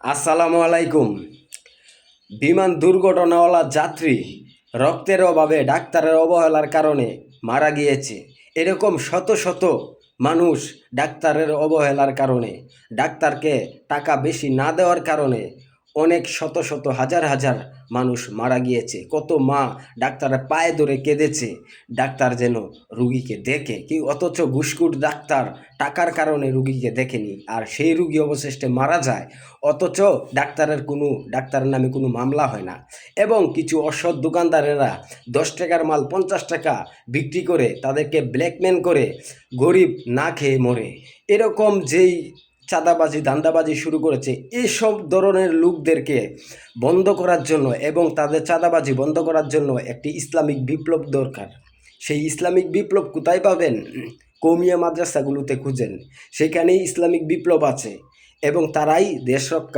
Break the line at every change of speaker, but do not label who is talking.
আসসালামু আলাইকুম। বিমান দুর্ঘটনাওয়ালা যাত্রী রক্তের অভাবে ডাক্তারের অবহেলার কারণে মারা গিয়েছে। এরকম শত শত মানুষ ডাক্তারের অবহেলার কারণে, ডাক্তারকে টাকা বেশি না দেওয়ার কারণে অনেক শত শত হাজার হাজার মানুষ মারা গিয়েছে। কত মা ডাক্তারের পায়ে ধরে কেঁদেছে ডাক্তার যেন রুগীকে দেখে, কি অথচ ঘুষখোর ডাক্তার টাকার কারণে রুগীকে দেখেনি, আর সেই রুগী অবশেষে মারা যায়। অথচ ডাক্তারের নামে কোনো মামলা হয় না। এবং কিছু অসৎ দোকানদারেরা 10 টাকার মাল 50 টাকা বিক্রি করে তাদেরকে ব্ল্যাকমেল করে গরিব না খেয়ে মরে। এরকম যেই চাঁদাবাজি ধান্দাবাজি শুরু করেছে, এসব ধরনের লোকদেরকে বন্ধ করার জন্য এবং তাদের চাঁদাবাজি বন্ধ করার জন্য একটি ইসলামিক বিপ্লব দরকার। সেই ইসলামিক বিপ্লব কোথায় পাবেন? কওমিয়া মাদ্রাসাগুলোতে খুঁজেন, সেখানেই ইসলামিক বিপ্লব আছে এবং তারাই দেশ রক্ষা